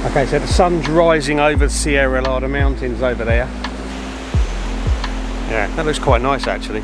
Okay, so the sun's rising over the Sierra Nevada mountains over there. Yeah, that looks quite nice actually.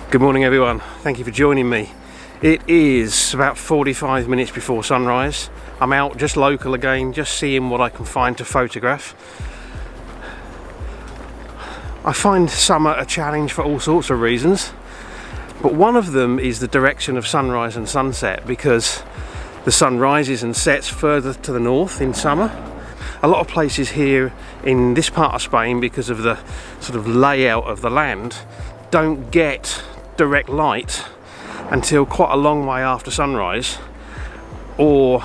Good morning everyone, thank you for joining me. It is about 45 minutes before sunrise. I'm out just local again, just seeing what I can find to photograph. I find summer a challenge for all sorts of reasons, but one of them is the direction of sunrise and sunset, because the sun rises and sets further to the north in summer. A lot of places here in this part of Spain, because of the sort of layout of the land, don't get direct light until quite a long way after sunrise, or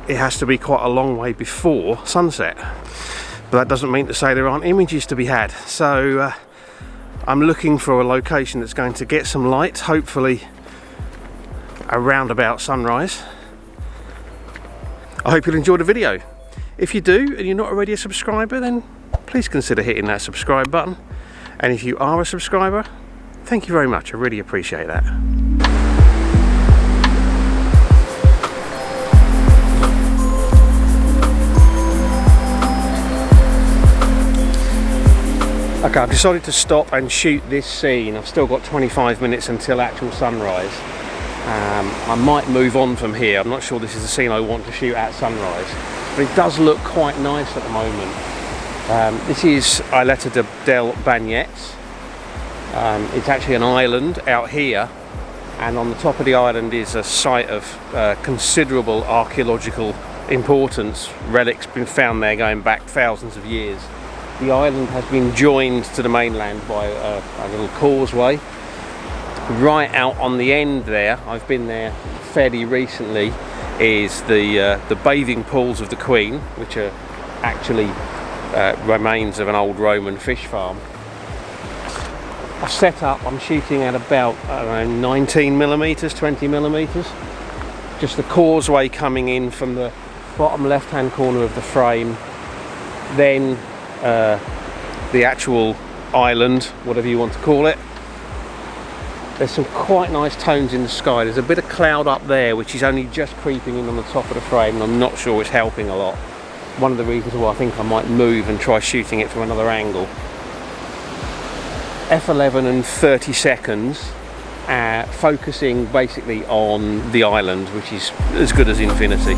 it has to be quite a long way before sunset. But that doesn't mean to say there aren't images to be had. So I'm looking for a location that's going to get some light, hopefully around about sunrise. I hope you'll enjoy the video. If you do and you're not already a subscriber, then please consider hitting that subscribe button. And if you are a subscriber, thank you very much, I really appreciate that. Okay, I've decided to stop and shoot this scene. I've still got 25 minutes until actual sunrise. I might move on from here. I'm not sure this is the scene I want to shoot at sunrise, but it does look quite nice at the moment. This is Isleta del Bañets. It's actually an island out here, and on the top of the island is a site of considerable archaeological importance. Relics been found there going back thousands of years. The island has been joined to the mainland by a little causeway. Right out on the end there, I've been there fairly recently, is the bathing pools of the Queen, which are actually remains of an old Roman fish farm. I've set up, I'm shooting at about 19mm, 20mm. Just the causeway coming in from the bottom left hand corner of the frame. Then the actual island, whatever you want to call it. There's some quite nice tones in the sky. There's a bit of cloud up there which is only just creeping in on the top of the frame, and I'm not sure it's helping a lot. One of the reasons why I think I might move and try shooting it from another angle. F11 and 30 seconds, focusing basically on the island, which is as good as infinity.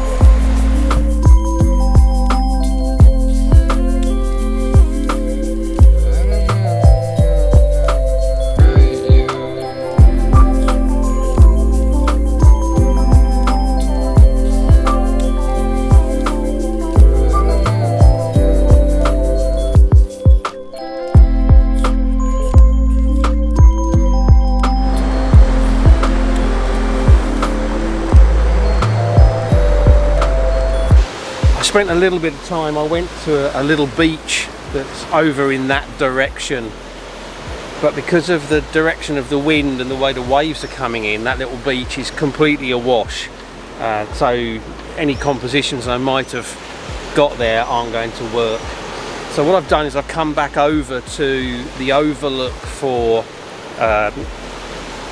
Spent a little bit of time. I went to a little beach that's over in that direction, but because of the direction of the wind and the way the waves are coming in, that little beach is completely awash. So any compositions I might have got there aren't going to work. So what I've done is I've come back over to the overlook for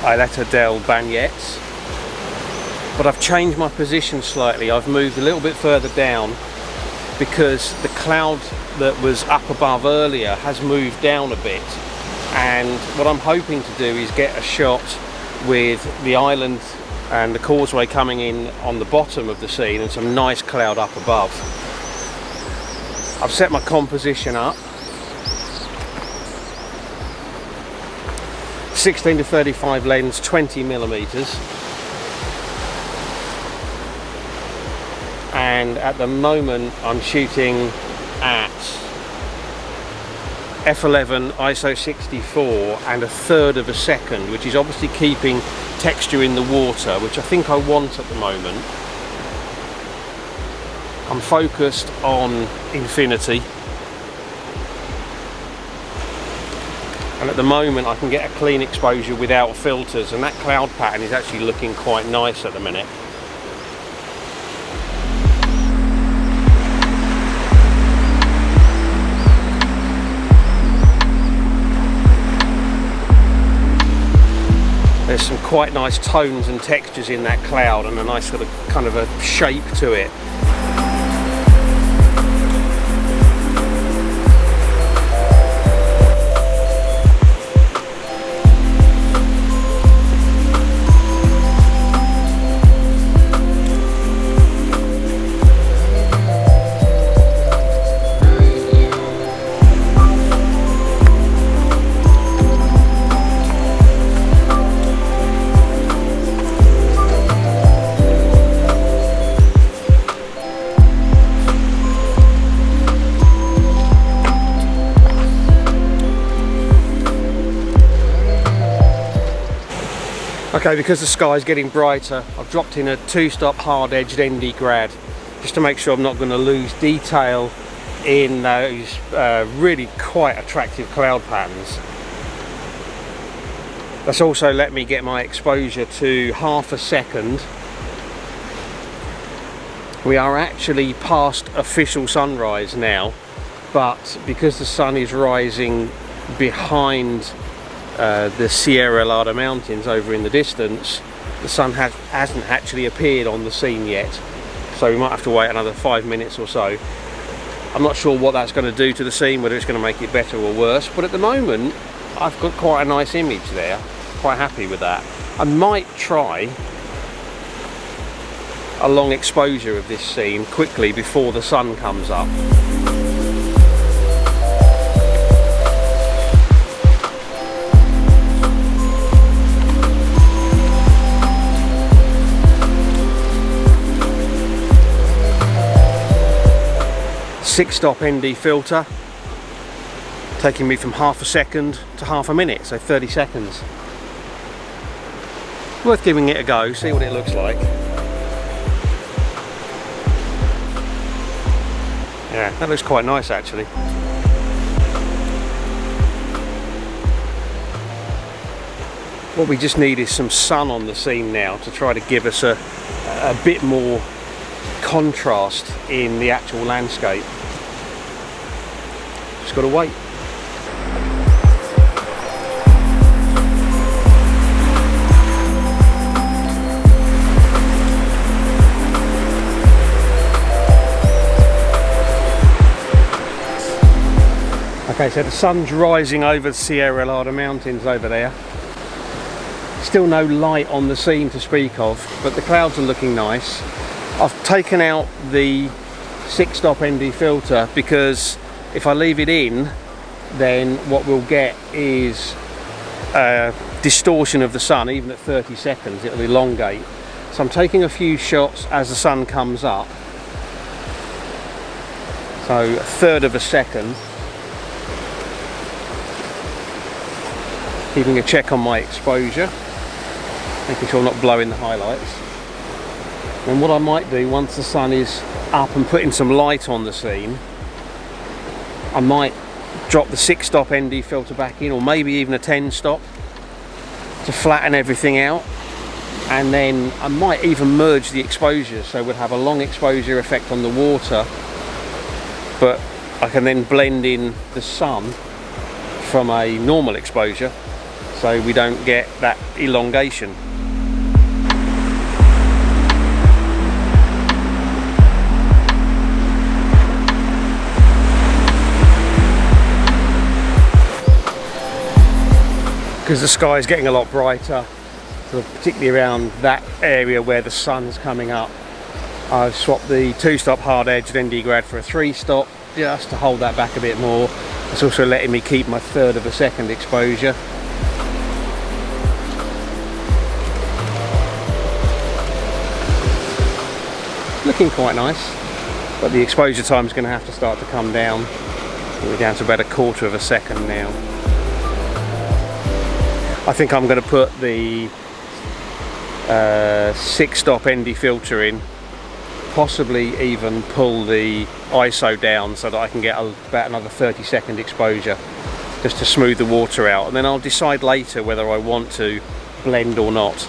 Isleta del Bañets, but I've changed my position slightly. I've moved a little bit further down because the cloud that was up above earlier has moved down a bit, and what I'm hoping to do is get a shot with the island and the causeway coming in on the bottom of the scene and some nice cloud up above. I've set my composition up 16 to 35 lens, 20mm. And at the moment I'm shooting at f11 ISO 64 and 1/3 of a second, which is obviously keeping texture in the water, which I think I want at the moment. I'm focused on infinity, and at the moment I can get a clean exposure without filters, and that cloud pattern is actually looking quite nice at the minute. There's some quite nice tones and textures in that cloud, and a nice sort of kind of a shape to it. Okay, because the sky's getting brighter, I've dropped in a 2-stop hard-edged ND grad just to make sure I'm not going to lose detail in those really quite attractive cloud patterns. That's also let me get my exposure to ½ a second. We are actually past official sunrise now, but because the sun is rising behind the Sierra Nevada mountains over in the distance, the sun hasn't actually appeared on the scene yet, so we might have to wait another 5 minutes or so. I'm not sure what that's going to do to the scene, whether it's going to make it better or worse, but at the moment I've got quite a nice image there. Quite happy with that. I might try a long exposure of this scene quickly before the sun comes up. Six-stop ND filter, taking me from ½ a second to ½ a minute, so 30 seconds. Worth giving it a go, see what it looks like. Yeah, that looks quite nice actually. What we just need is some sun on the scene now to try to give us a bit more contrast in the actual landscape. Just got to wait. Okay, so the sun's rising over the Sierra Nevada mountains over there. Still no light on the scene to speak of, but the clouds are looking nice. I've taken out the 6-stop ND filter because if I leave it in, then what we'll get is a distortion of the sun. Even at 30 seconds it'll elongate. So I'm taking a few shots as the sun comes up, so 1/3 of a second, keeping a check on my exposure, making sure I'm not blowing the highlights. And what I might do once the sun is up and putting some light on the scene, I might drop the 6-stop ND filter back in, or maybe even a 10-stop to flatten everything out, and then I might even merge the exposure, so we'll have a long exposure effect on the water, but I can then blend in the sun from a normal exposure so we don't get that elongation. Because the sky is getting a lot brighter, sort of particularly around that area where the sun's coming up, I've swapped the 2-stop hard-edged ND grad for a 3-stop just to hold that back a bit more. It's also letting me keep my 1/3 of a second exposure. Looking quite nice, but the exposure time is going to have to start to come down. We're down to about 1/4 of a second now. I think I'm going to put the 6-stop ND filter in possibly even pull the ISO down so that I can get about another 30-second exposure just to smooth the water out, and then I'll decide later whether I want to blend or not.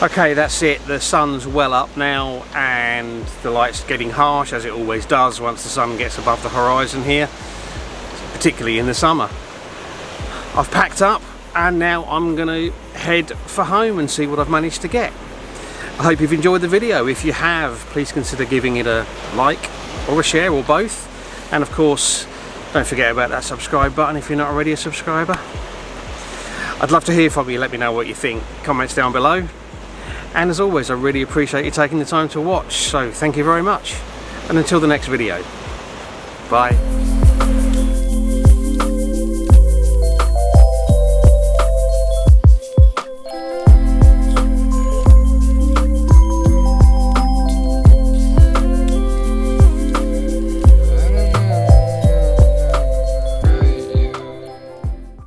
Okay, that's it. The sun's well up now and the light's getting harsh, as it always does once the sun gets above the horizon here, particularly in the summer. I've packed up and now I'm going to head for home and see what I've managed to get. I hope you've enjoyed the video. If you have, please consider giving it a like or a share or both. And of course, don't forget about that subscribe button if you're not already a subscriber. I'd love to hear from you. Let me know what you think. Comments down below. And as always, I really appreciate you taking the time to watch, so thank you very much. And until the next video, bye.